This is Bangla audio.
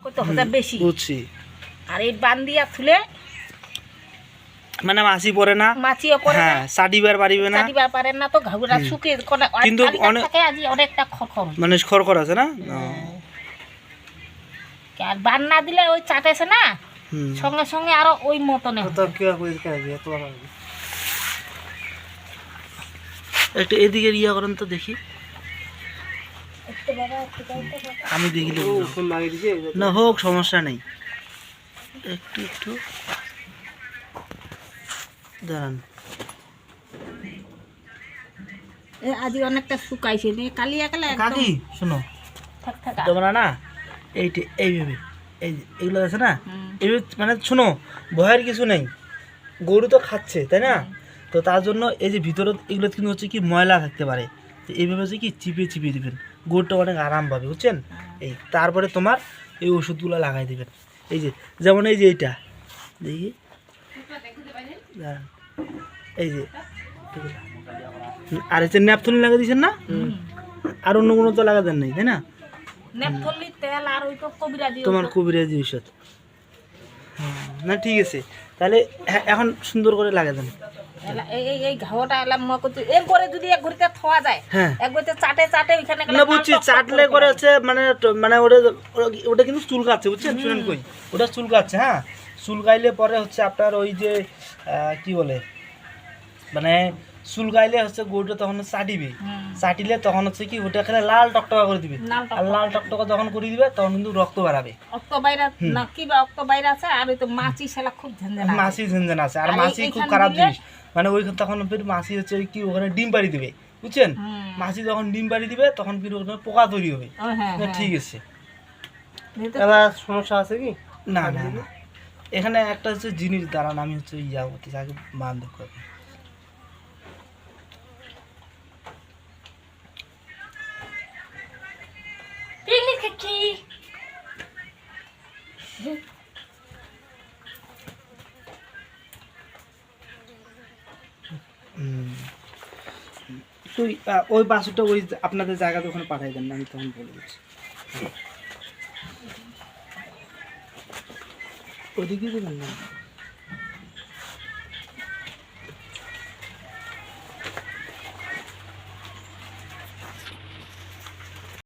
কত হাজার বেশি বুঝছি। আর এই বান্দিয়া থুলে মানে মাছি পড়ে না, মাছিও পড়ে না, হ্যাঁ চাটিবার পারিবে না, চাটিবার পারে না, তো ঘাগুরা শুকে কিন্তু অনেক আজি অনেকটা খড়খড় মানে খড়খড় আছে না। আর বান না দিলে ওই চাটেছে না সঙ্গে সঙ্গে আরো ওই মতনে একটু এদিকে ইয়া করেন তো দেখি, আমি দেখিলে না হোক সমস্যা নেই, একটু একটু দাঁড়ান। আজি অনেকটা শুকাইছে কালিয়া কালে কাকি শোনো, থাক থাকা তোমরা না এইটা এইভাবে এই এগুলো আছে না, এইভাবে মানে শোনো, ভয়ের কিছু নেই, গরু তো খাচ্ছে তাই না, তো তার জন্য এই যে ভিতরে এগুলো কিন্তু হচ্ছে কি ময়লা থাকতে পারে, তো এইভাবে হচ্ছে কি চিপিয়ে চিপিয়ে দিবেন, গরুটা অনেক আরাম পাবে বুঝছেন। এই তারপরে তোমার এই ওষুধগুলো লাগাই দেবেন, এই যে যেমন এই যে এইটা দেখি দাঁড়ান, এই যে আর হচ্ছে ন্যাপথলিন লাগিয়ে দিয়েছেন না, আর অন্য কোনো তো লাগাতেন নাই তাই না, নেপথলি তেল আর ওই তো কবিরাজি তোমার কবিরাজি ঔষধ। না ঠিক আছে, তাহলে এখন সুন্দর করে লাগা দেন। এই ঘাওটা এলাম এরপরে যদি এক ঘড়িতে থোয়া যায়, হ্যাঁ এক ঘড়িতে চাটে চাটে ওইখানে না বুঝছি, চাটলে করে হচ্ছে মানে মানে ওটা কিন্তু চুলকাচ্ছে বুঝছেন, শুনেন কই ওটা চুলকাচ্ছে, হ্যাঁ চুলকাইলে পরে হচ্ছে আপনার ওই যে কি বলে মানে চুলকাইলে হচ্ছে গরুটা তখন চাটিবে, চাটিলে তখন হচ্ছে কি ওটা খেলে লাল টকটকা করে দিবে, আর লাল টকটকা যখন করে দিবে তখন কিন্তু রক্ত বাড়াবে, রক্ত বাইরা না কি বা রক্ত বাইরা আছে, আর ওই তো মাছি শালা খুব ঝঞ্ঝানা আছে, মাছি ঝঞ্ঝান আছে, আর মাছি খুব খারাপ জিনিস, মানে ওই তখন ফির মাছি হচ্ছে কি ওখানে ডিম পাড়ি দিবে বুঝছেন, মাছি যখন ডিম পাড়ি দিবে তখন ফির ওখানে পোকা তৈরি হবে। ঠিক আছে, এবার সমস্যা আছে কি না না না এখানে একটা হচ্ছে জিনিস দাঁড়ান, আমি হচ্ছে ইয়া করতেছি আগে মান দেখো, কি তুই ওই বাসুটা ওই আপনাদের জায়গাতে ওখানে পাঠাই দেন না, আমি তখন বলে দিচ্ছি, ওদিকে দেবেন না।